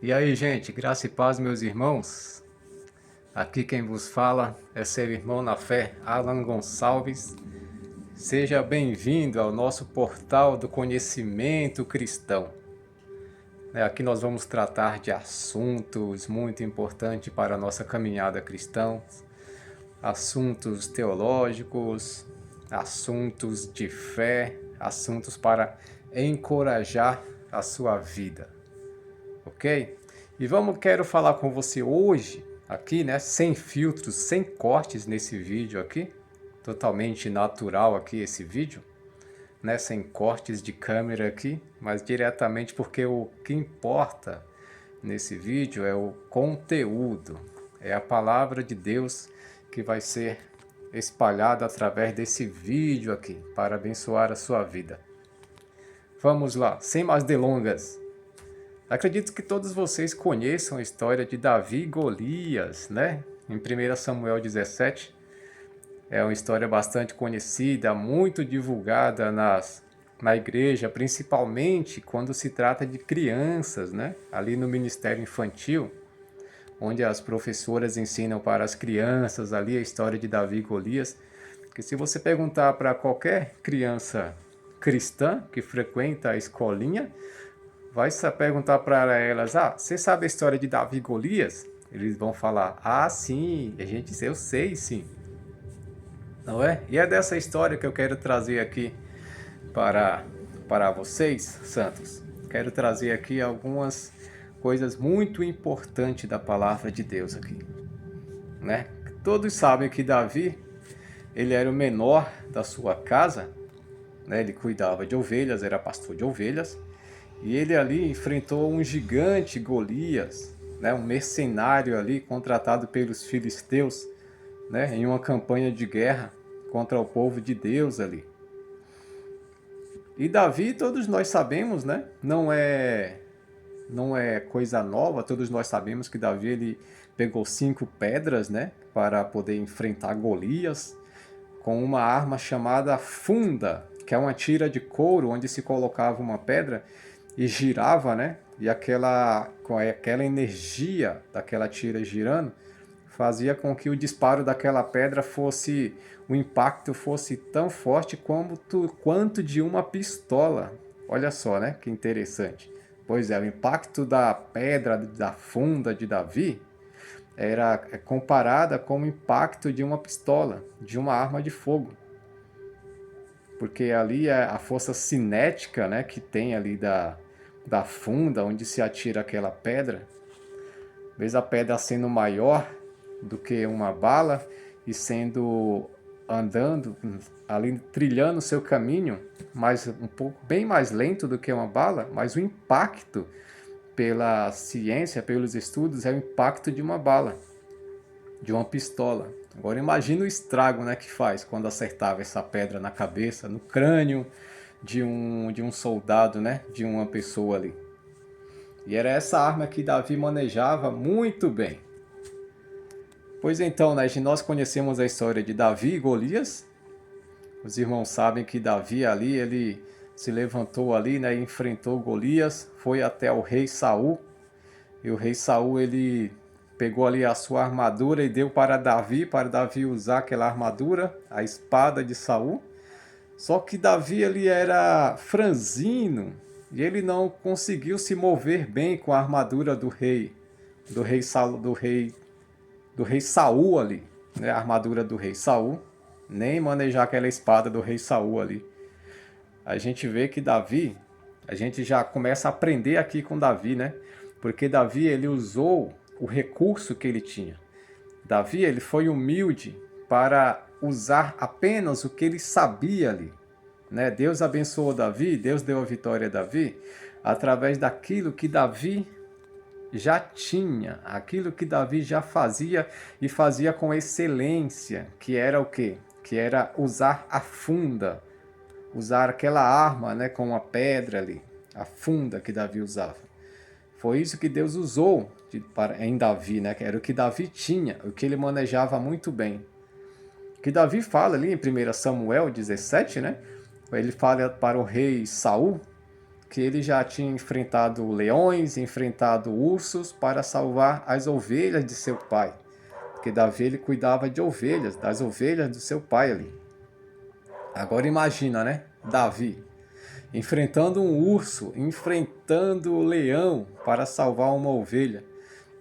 E aí, gente, graça e paz, meus irmãos. Aqui quem vos fala é seu irmão na fé, Alan Gonçalves. Seja bem-vindo ao nosso portal do conhecimento cristão. Aqui nós vamos tratar de assuntos muito importantes para a nossa caminhada cristã, assuntos teológicos, assuntos de fé, assuntos para encorajar a sua vida. Ok? E quero falar com você hoje, aqui, né, sem filtros, sem cortes nesse vídeo aqui, totalmente natural aqui esse vídeo, né, sem cortes de câmera aqui, mas diretamente porque o que importa nesse vídeo é o conteúdo, é a palavra de Deus que vai ser espalhada através desse vídeo aqui, para abençoar a sua vida. Vamos lá, sem mais delongas. Acredito que todos vocês conheçam a história de Davi e Golias, né? Em 1 Samuel 17. É uma história bastante conhecida, muito divulgada na igreja, principalmente quando se trata de crianças, né? Ali no ministério infantil, onde as professoras ensinam para as crianças ali a história de Davi e Golias. Que se você perguntar para qualquer criança cristã que frequenta a escolinha, vai perguntar para elas, você sabe a história de Davi e Golias? Eles vão falar, sim, eu sei sim. Não é? E é dessa história que eu quero trazer aqui para vocês, santos. Quero trazer aqui algumas coisas muito importantes da palavra de Deus aqui, né? Todos sabem que Davi, ele era o menor da sua casa, né? Ele cuidava de ovelhas, era pastor de ovelhas. E ele ali enfrentou um gigante Golias, né, um mercenário ali contratado pelos filisteus, né, em uma campanha de guerra contra o povo de Deus ali. E Davi, todos nós sabemos, né, não é coisa nova, todos nós sabemos que Davi ele pegou 5 pedras, né, para poder enfrentar Golias com uma arma chamada funda, que é uma tira de couro onde se colocava uma pedra e girava, né? E com aquela energia daquela tira girando fazia com que o disparo daquela pedra o impacto fosse tão forte quanto de uma pistola. Olha só, né? Que interessante. Pois é, o impacto da pedra da funda de Davi era comparada com o impacto de uma pistola, de uma arma de fogo. Porque ali é a força cinética, né, que tem ali da funda onde se atira aquela pedra, vez a pedra sendo maior do que uma bala e sendo andando ali trilhando seu caminho, mas um pouco bem mais lento do que uma bala, mas o impacto pela ciência, pelos estudos, é o impacto de uma bala, de uma pistola. Agora imagina o estrago, né, que faz quando acertava essa pedra na cabeça, no crânio de um soldado, né, de uma pessoa ali. E era essa arma que Davi manejava muito bem. Pois então, né, nós conhecemos a história de Davi e Golias. Os irmãos sabem que Davi ali, ele se levantou ali, né, e enfrentou Golias, foi até o rei Saul. E o rei Saul, ele pegou ali a sua armadura e deu para Davi usar aquela armadura, a espada de Saul. Só que Davi ele era franzino e ele não conseguiu se mover bem com a armadura do rei Saul ali, né? A armadura do rei Saul, nem manejar aquela espada do rei Saul ali. A gente vê que Davi, a gente já começa a aprender aqui com Davi, né? Porque Davi ele usou o recurso que ele tinha. Davi ele foi humilde para usar apenas o que ele sabia ali, né? Deus abençoou Davi, Deus deu a vitória a Davi através daquilo que Davi já tinha, aquilo que Davi já fazia e fazia com excelência, que era o quê? Que era usar a funda, usar aquela arma, né, com a pedra ali, a funda que Davi usava. Foi isso que Deus usou em Davi, né? Que era o que Davi tinha, o que ele manejava muito bem. O que Davi fala ali em 1 Samuel 17, né? Ele fala para o rei Saul, que ele já tinha enfrentado leões, enfrentado ursos para salvar as ovelhas de seu pai. Porque Davi ele cuidava de ovelhas, das ovelhas do seu pai ali. Agora imagina, né? Davi enfrentando um urso, enfrentando o leão para salvar uma ovelha.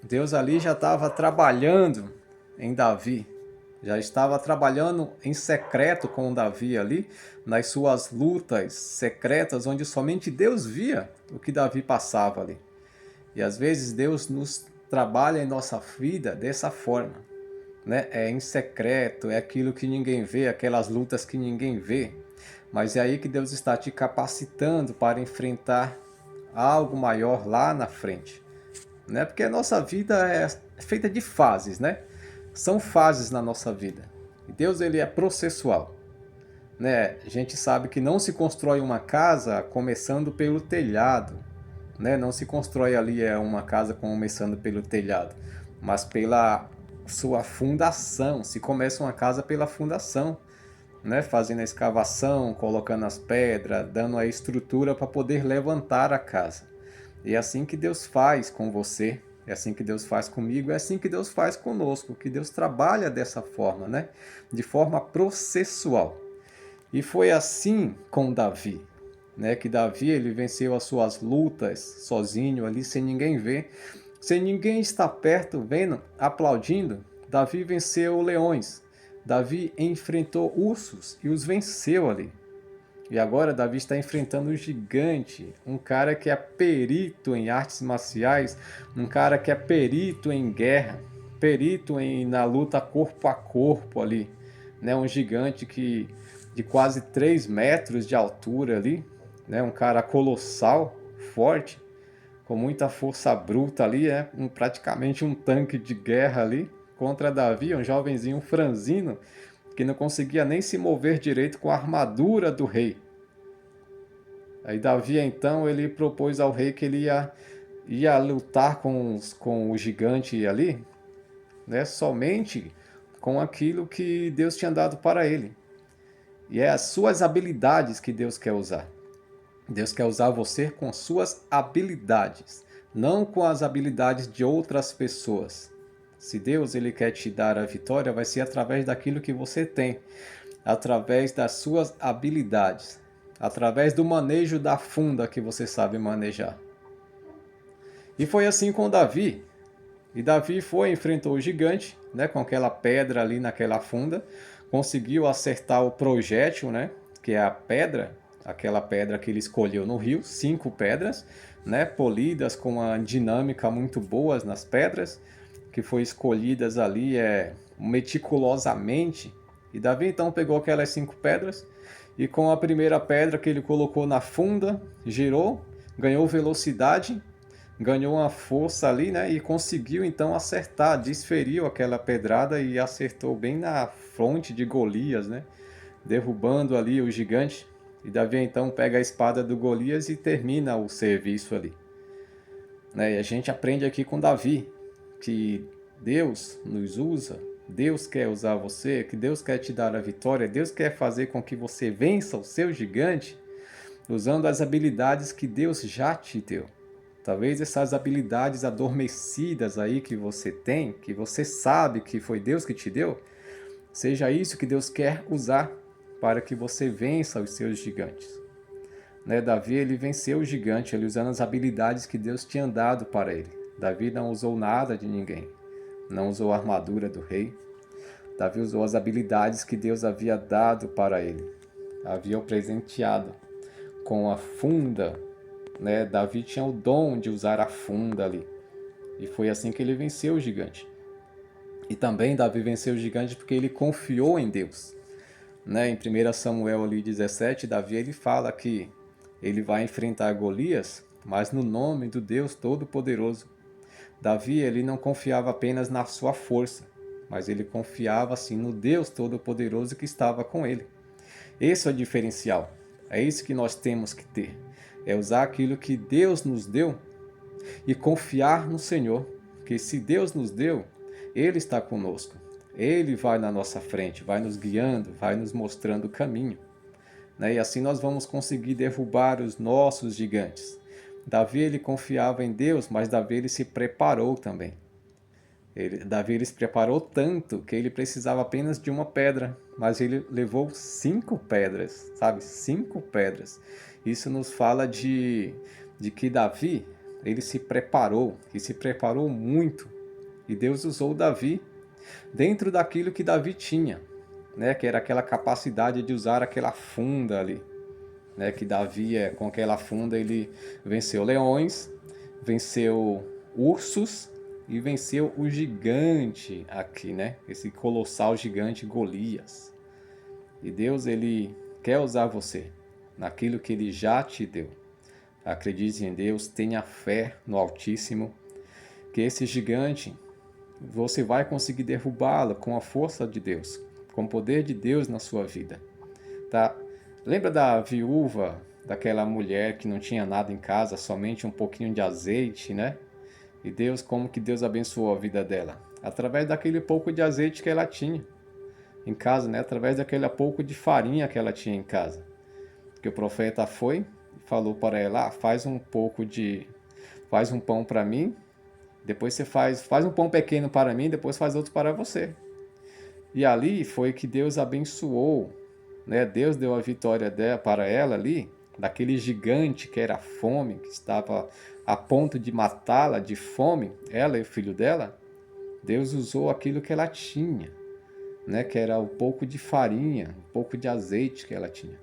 Deus ali já estava trabalhando em Davi, já estava trabalhando em secreto com Davi ali, nas suas lutas secretas, onde somente Deus via o que Davi passava ali. E às vezes Deus nos trabalha em nossa vida dessa forma, né? É em secreto, é aquilo que ninguém vê, aquelas lutas que ninguém vê. Mas é aí que Deus está te capacitando para enfrentar algo maior lá na frente, né? Porque a nossa vida é feita de fases, né? São fases na nossa vida. E Deus ele é processual, né? A gente sabe que não se constrói uma casa começando pelo telhado, né? Não se constrói ali uma casa começando pelo telhado, mas pela sua fundação. Se começa uma casa pela fundação, né? Fazendo a escavação, colocando as pedras, dando a estrutura para poder levantar a casa. E é assim que Deus faz com você, é assim que Deus faz comigo, é assim que Deus faz conosco, que Deus trabalha dessa forma, né? De forma processual. E foi assim com Davi, né? Que Davi ele venceu as suas lutas sozinho ali, sem ninguém ver, sem ninguém estar perto vendo, aplaudindo. Davi venceu leões, Davi enfrentou ursos e os venceu ali. E agora Davi está enfrentando um gigante, um cara que é perito em artes marciais, um cara que é perito em guerra, perito na luta corpo a corpo ali, né? Um gigante que de quase 3 metros de altura ali, né? Um cara colossal, forte, com muita força bruta ali, praticamente um tanque de guerra ali contra Davi, um jovenzinho franzino que não conseguia nem se mover direito com a armadura do rei. Aí Davi então ele propôs ao rei que ele ia lutar com o gigante ali, né, somente com aquilo que Deus tinha dado para ele. E é as suas habilidades que Deus quer usar. Deus quer usar você com suas habilidades, não com as habilidades de outras pessoas. Se Deus ele quer te dar a vitória, vai ser através daquilo que você tem, através das suas habilidades, através do manejo da funda que você sabe manejar. E foi assim com Davi. E Davi foi, enfrentou o gigante, né, com aquela pedra ali naquela funda, conseguiu acertar o projétil, né, que é a pedra, aquela pedra que ele escolheu no rio, 5 pedras, né, polidas com uma dinâmica muito boa nas pedras, que foi escolhidas ali meticulosamente. E Davi então pegou aquelas 5 pedras e com a primeira pedra que ele colocou na funda, girou, ganhou velocidade, ganhou uma força ali, né? E conseguiu então acertar, desferiu aquela pedrada e acertou bem na fronte de Golias, né? Derrubando ali o gigante. E Davi então pega a espada do Golias e termina o serviço ali, né? E a gente aprende aqui com Davi que Deus nos usa, Deus quer usar você, que Deus quer te dar a vitória, Deus quer fazer com que você vença o seu gigante usando as habilidades que Deus já te deu. Talvez essas habilidades adormecidas aí que você tem, que você sabe que foi Deus que te deu, seja isso que Deus quer usar para que você vença os seus gigantes. Né? Davi ele venceu o gigante ele usando as habilidades que Deus tinha dado para ele. Davi não usou nada de ninguém, não usou a armadura do rei. Davi usou as habilidades que Deus havia dado para ele, havia o presenteado com a funda, né? Davi tinha o dom de usar a funda ali, e foi assim que ele venceu o gigante. E também Davi venceu o gigante porque ele confiou em Deus, né? Em 1 Samuel ali 17, Davi ele fala que ele vai enfrentar Golias, mas no nome do Deus Todo-Poderoso. Davi ele não confiava apenas na sua força, mas ele confiava assim no Deus Todo-Poderoso que estava com ele. Esse é o diferencial. É isso que nós temos que ter. É usar aquilo que Deus nos deu e confiar no Senhor. Que se Deus nos deu, Ele está conosco. Ele vai na nossa frente, vai nos guiando, vai nos mostrando o caminho. né? E assim nós vamos conseguir derrubar os nossos gigantes. Davi ele confiava em Deus, mas Davi ele se preparou também. Davi ele se preparou tanto que ele precisava apenas de uma pedra, mas ele levou 5 pedras, sabe? 5 pedras. Isso nos fala de que Davi ele se preparou, e se preparou muito. E Deus usou Davi dentro daquilo que Davi tinha, né? Que era aquela capacidade de usar aquela funda ali, né? Que Davi, com aquela funda, ele venceu leões, venceu ursos e venceu o gigante aqui, né? Esse colossal gigante Golias. E Deus, ele quer usar você naquilo que ele já te deu. Acredite em Deus, tenha fé no Altíssimo, que esse gigante, você vai conseguir derrubá-lo com a força de Deus, com o poder de Deus na sua vida, tá? Lembra da viúva, daquela mulher que não tinha nada em casa, somente um pouquinho de azeite, né? E Deus, como que Deus abençoou a vida dela? Através daquele pouco de azeite que ela tinha em casa, né? Através daquele pouco de farinha que ela tinha em casa. Que o profeta foi e falou para ela, faz um pão para mim, depois você faz um pão pequeno para mim, depois faz outro para você. E ali foi que Deus abençoou, né? Deus deu a vitória para ela ali, daquele gigante que era a fome, que estava a ponto de matá-la de fome, ela e o filho dela. Deus usou aquilo que ela tinha, né? Que era o pouco de farinha, um pouco de azeite que ela tinha.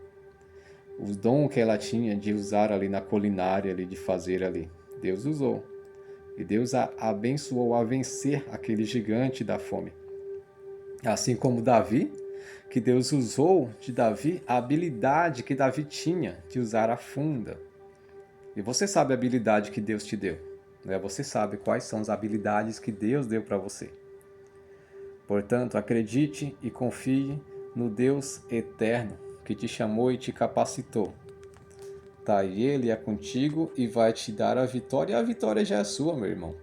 O dom que ela tinha de usar ali na culinária, ali, de fazer ali. Deus usou. E Deus a abençoou a vencer aquele gigante da fome. Assim como Davi, que Deus usou de Davi a habilidade que Davi tinha de usar a funda. E você sabe a habilidade que Deus te deu, né? Você sabe quais são as habilidades que Deus deu para você. Portanto, acredite e confie no Deus eterno que te chamou e te capacitou. Tá, e Ele é contigo e vai te dar a vitória, e a vitória já é sua, meu irmão.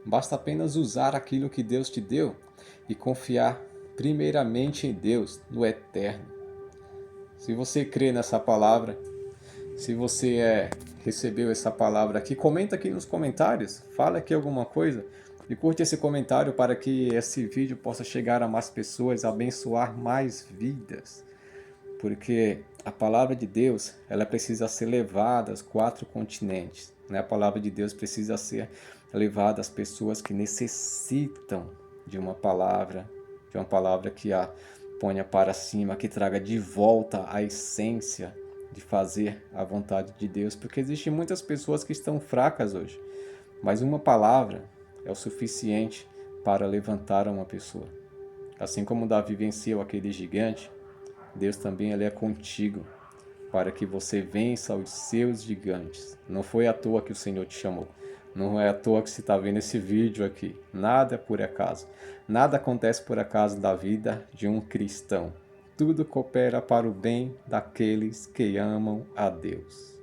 Basta apenas usar aquilo que Deus te deu e confiar primeiramente em Deus, no eterno. Se você crê nessa palavra, se você recebeu essa palavra aqui, comenta aqui nos comentários, fala aqui alguma coisa e curte esse comentário para que esse vídeo possa chegar a mais pessoas, abençoar mais vidas. Porque a palavra de Deus, ela precisa ser levada aos 4 continentes, né? A palavra de Deus precisa ser levada às pessoas que necessitam de uma palavra que a ponha para cima, que traga de volta a essência de fazer a vontade de Deus, porque existem muitas pessoas que estão fracas hoje, mas uma palavra é o suficiente para levantar uma pessoa. Assim como Davi venceu aquele gigante, Deus também é contigo, para que você vença os seus gigantes. Não foi à toa que o Senhor te chamou. Não é à toa que você está vendo esse vídeo aqui. Nada é por acaso. Nada acontece por acaso da vida de um cristão. Tudo coopera para o bem daqueles que amam a Deus.